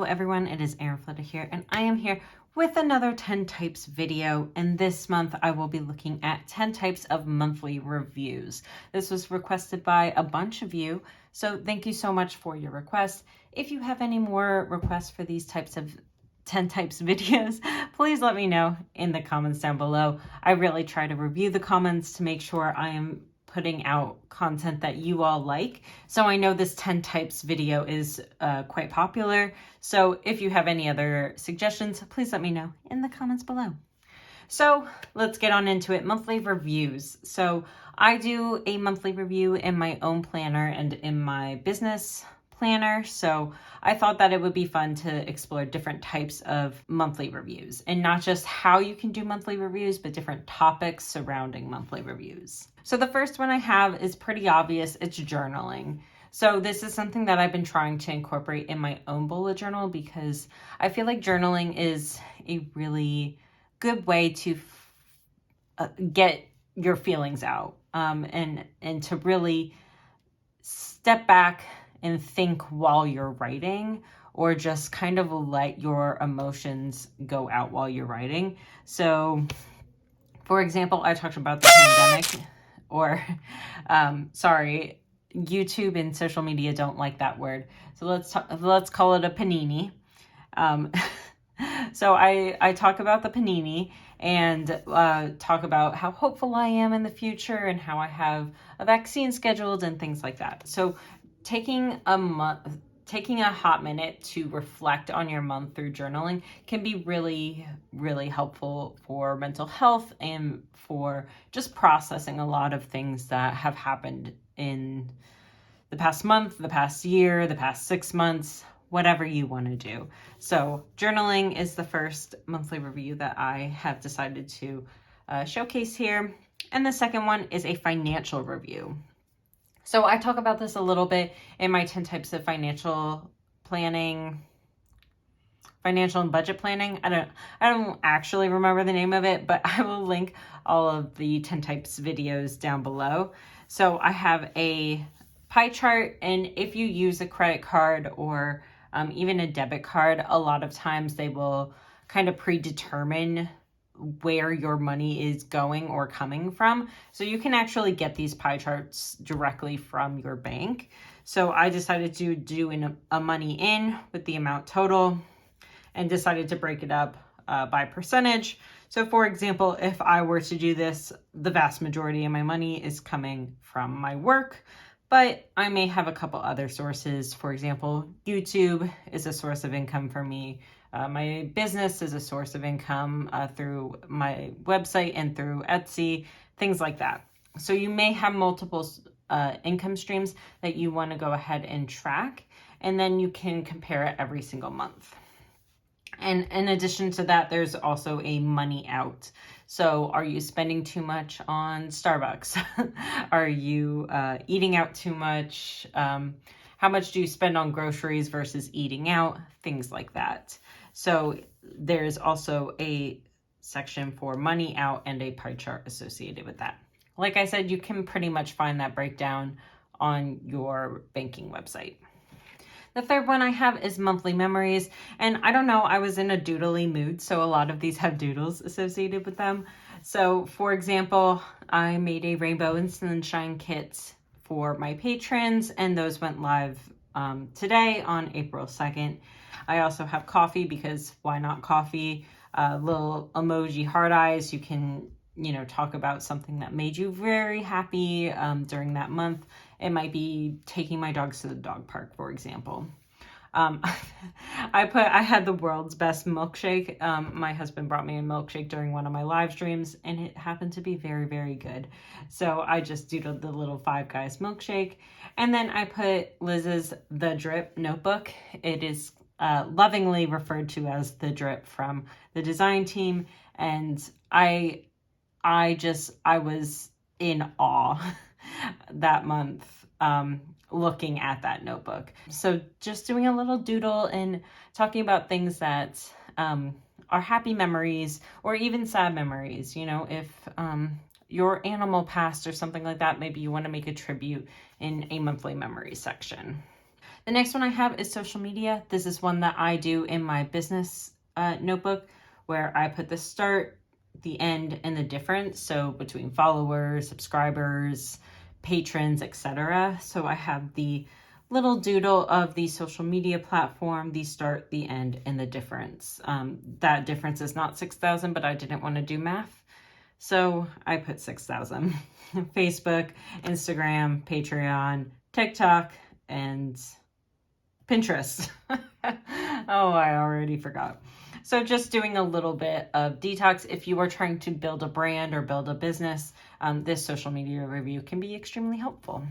Hello everyone, it is Erin Flutta here, and I am here with another 10 types video, and this month I will be looking at 10 types of monthly reviews. This was requested by a bunch of you, so thank you so much for your request. If you have any more requests for these types of 10 types videos, please let me know in the comments down below. I really try to review the comments to make sure I am putting out content that you all like. So I know this 10 types video is quite popular. So if you have any other suggestions, please let me know in the comments below. So let's get on into it. Monthly reviews. So I do a monthly review in my own planner and in my business planner. So I thought that it would be fun to explore different types of monthly reviews, and not just how you can do monthly reviews, but different topics surrounding monthly reviews. So the first one I have is pretty obvious. It's journaling. So this is something that I've been trying to incorporate in my own bullet journal because I feel like journaling is a really good way to get your feelings out and to really step back and think while you're writing, or just kind of let your emotions go out while you're writing. So for example, I talked about the pandemic, or sorry, YouTube and social media don't like that word. So let's call it a panini. So I talk about the panini and talk about how hopeful I am in the future and how I have a vaccine scheduled and things like that. So taking a hot minute to reflect on your month through journaling can be really, really helpful for mental health and for just processing a lot of things that have happened in the past month, the past year, the past 6 months, whatever you want to do. So journaling is the first monthly review that I have decided to showcase here. And the second one is a financial review. So I talk about this a little bit in my 10 types of financial and budget planning. I don't actually remember the name of it, but I will link all of the 10 types videos down below. So I have a pie chart, and if you use a credit card or even a debit card, a lot of times they will kind of predetermine where your money is going or coming from. So you can actually get these pie charts directly from your bank. So I decided to do a money in with the amount total and decided to break it up by percentage. So for example, if I were to do this, the vast majority of my money is coming from my work, but I may have a couple other sources. For example, YouTube is a source of income for me. My business is a source of income through my website and through Etsy, things like that. So you may have multiple income streams that you want to go ahead and track, and then you can compare it every single month. And in addition to that, there's also a money out. So are you spending too much on Starbucks? Are you eating out too much? How much do you spend on groceries versus eating out? Things like that. So there's also a section for money out and a pie chart associated with that. Like I said, you can pretty much find that breakdown on your banking website. The third one I have is monthly memories. And I don't know, I was in a doodly mood, so a lot of these have doodles associated with them. So for example, I made a rainbow and sunshine kit for my patrons, and those went live today on April 2nd. I also have coffee, because why not coffee? Little emoji heart eyes. You can, talk about something that made you very happy during that month. It might be taking my dogs to the dog park, for example. I had the world's best milkshake. My husband brought me a milkshake during one of my live streams, and it happened to be very, very good. So I just doodled the little Five Guys milkshake. And then I put Liz's The Drip notebook. It is lovingly referred to as The Drip from the design team. And I was in awe that month looking at that notebook. So just doing a little doodle and talking about things that are happy memories or even sad memories. If your animal passed or something like that, maybe you want to make a tribute in a monthly memory section. The next one I have is social media. This is one that I do in my business notebook, where I put the start, the end, and the difference. So between followers, subscribers, patrons, etc. So I have the little doodle of the social media platform, the start, the end, and the difference. That difference is not 6,000, but I didn't want to do math, so I put 6,000. Facebook, Instagram, Patreon, TikTok, and Pinterest. Oh, I already forgot. So just doing a little bit of detox. If you are trying to build a brand or build a business, this social media review can be extremely helpful.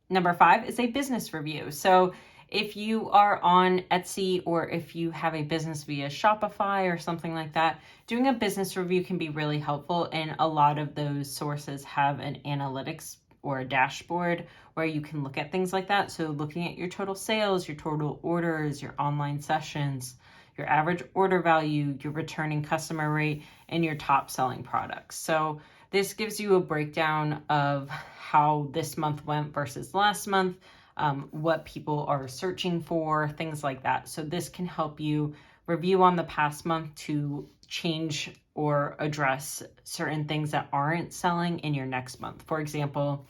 Number 5 is a business review. So if you are on Etsy or if you have a business via Shopify or something like that, doing a business review can be really helpful. And a lot of those sources have an analytics or a dashboard where you can look at things like that. So looking at your total sales, your total orders, your online sessions, your average order value, your returning customer rate, and your top selling products. So this gives you a breakdown of how this month went versus last month, what people are searching for, things like that. So this can help you review on the past month to change or address certain things that aren't selling in your next month. For example,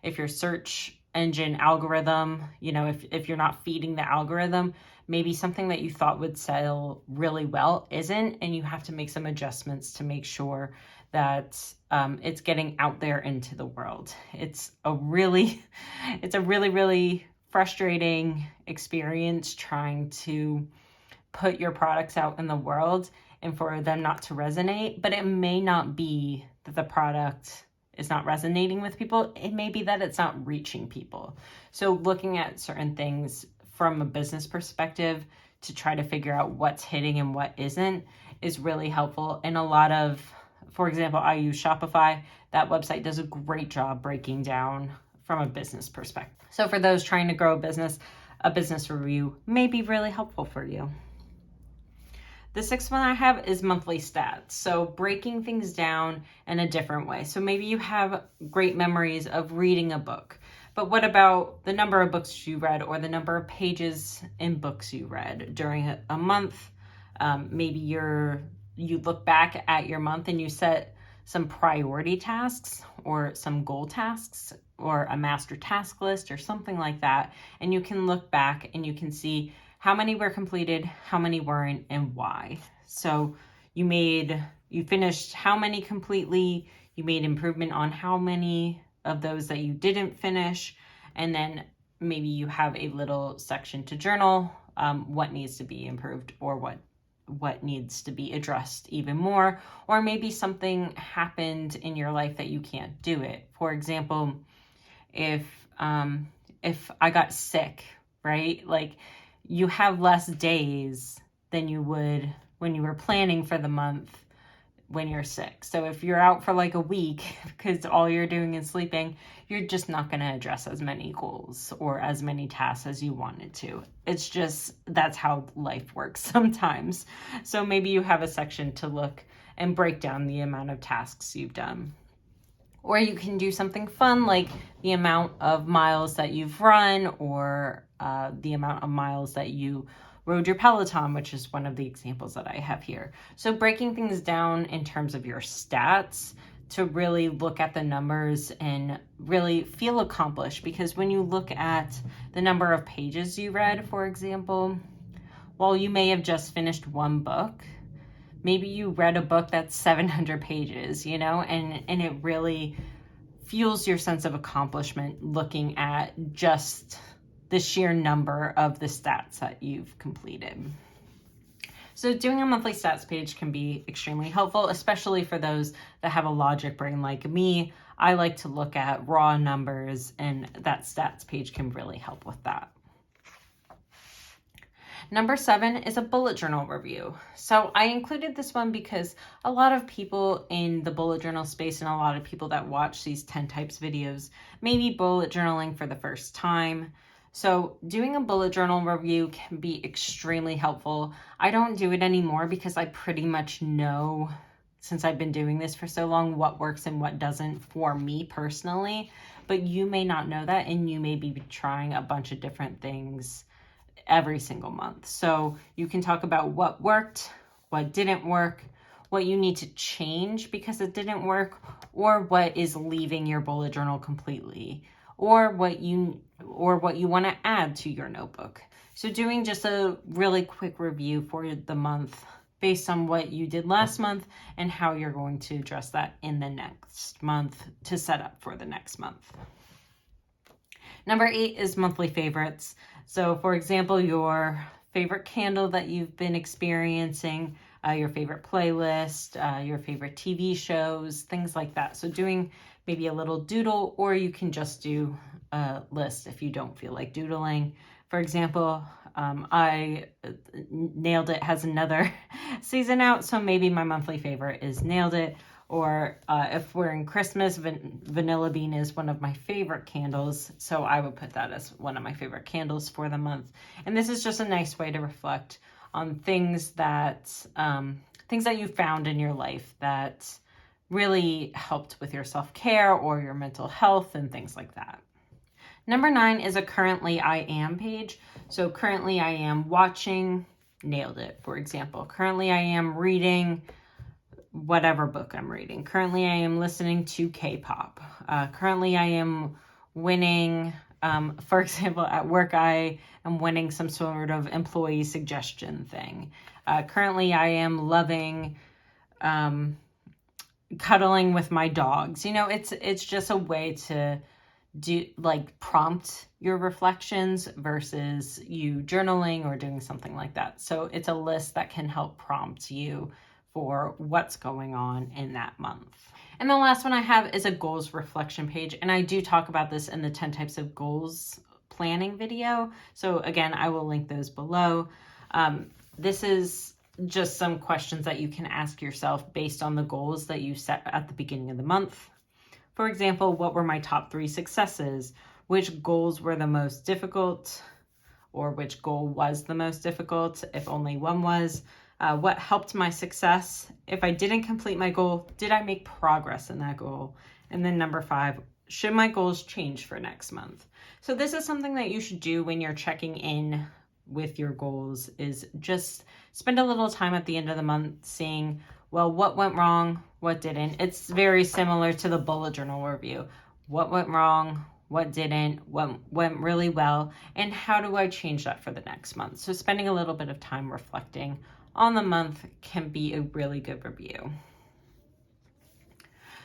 if your search engine algorithm, if you're not feeding the algorithm, maybe something that you thought would sell really well isn't, and you have to make some adjustments to make sure that it's getting out there into the world. It's a really frustrating experience trying to put your products out in the world and for them not to resonate. But it may not be that the product is not resonating with people. It may be that it's not reaching people. So looking at certain things from a business perspective to try to figure out what's hitting and what isn't is really helpful. And a lot of, for example, I use Shopify. That website does a great job breaking down from a business perspective. So for those trying to grow a business review may be really helpful for you. The 6th one I have is monthly stats. So breaking things down in a different way. So maybe you have great memories of reading a book, but what about the number of books you read or the number of pages in books you read during a month? Maybe you look back at your month and you set some priority tasks or some goal tasks or a master task list or something like that. And you can look back and you can see how many were completed, how many weren't, and why. So you finished how many completely, you made improvement on how many of those that you didn't finish, and then maybe you have a little section to journal what needs to be improved or what needs to be addressed even more, or maybe something happened in your life that you can't do it. For example, if I got sick, right? Like, you have less days than you would when you were planning for the month when you're sick. So if you're out for like a week because all you're doing is sleeping, you're just not going to address as many goals or as many tasks as you wanted to. It's just, that's how life works sometimes. So maybe you have a section to look and break down the amount of tasks you've done. Or you can do something fun like the amount of miles that you've run or the amount of miles that you rode your Peloton, which is one of the examples that I have here. So breaking things down in terms of your stats to really look at the numbers and really feel accomplished. Because when you look at the number of pages you read, for example, while you may have just finished one book, maybe you read a book that's 700 pages, and it really fuels your sense of accomplishment looking at just the sheer number of the stats that you've completed. So doing a monthly stats page can be extremely helpful, especially for those that have a logic brain like me. I like to look at raw numbers, and that stats page can really help with that. Number 7 is a bullet journal review. So I included this one because a lot of people in the bullet journal space and a lot of people that watch these 10 types videos may be bullet journaling for the first time. So doing a bullet journal review can be extremely helpful. I don't do it anymore because I pretty much know since I've been doing this for so long, what works and what doesn't for me personally. But you may not know that, and you may be trying a bunch of different things every single month. So you can talk about what worked, what didn't work, what you need to change because it didn't work, or what is leaving your bullet journal completely, or what you want to add to your notebook. So doing just a really quick review for the month based on what you did last month and how you're going to address that in the next month to set up for the next month. Number 8 is monthly favorites. So for example, your favorite candle that you've been experiencing, your favorite playlist, your favorite TV shows, things like that. So doing maybe a little doodle, or you can just do a list if you don't feel like doodling. For example, I Nailed It has another season out, so maybe my monthly favorite is Nailed It. Or if we're in Christmas, Vanilla Bean is one of my favorite candles, so I would put that as one of my favorite candles for the month. And this is just a nice way to reflect on things that you found in your life that really helped with your self-care or your mental health and things like that. Number 9 is a currently I am page. So currently I am watching Nailed It, for example. Currently I am reading whatever book I'm reading. Currently I am listening to K-pop. Currently I am winning, for example, at work I am winning some sort of employee suggestion thing. Currently I am loving cuddling with my dogs. It's just a way to prompt your reflections versus you journaling or doing something like that. So it's a list that can help prompt you for what's going on in that month. And the last one I have is a goals reflection page. And I do talk about this in the 10 types of goals planning video. So again, I will link those below. This is just some questions that you can ask yourself based on the goals that you set at the beginning of the month. For example, what were my top 3 successes? Which goals were the most difficult? Or which goal was the most difficult, if only one was? What helped my success? If I didn't complete my goal, did I make progress in that goal? And then number 5, should my goals change for next month? So this is something that you should do when you're checking in with your goals, is just spend a little time at the end of the month seeing, well, what went wrong? What didn't? It's very similar to the bullet journal review. What went wrong? What didn't? What went really well? And how do I change that for the next month? So spending a little bit of time reflecting on the month can be a really good review.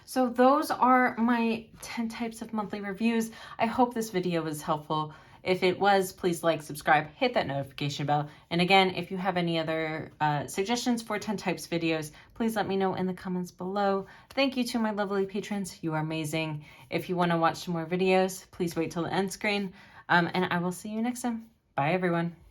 So those are my 10 types of monthly reviews. I hope this video was helpful. If it was, please like, subscribe, hit that notification bell. And again, if you have any other suggestions for 10 types videos, please let me know in the comments below. Thank you to my lovely patrons. You are amazing. If you want to watch some more videos, please wait till the end screen. And I will see you next time. Bye, everyone.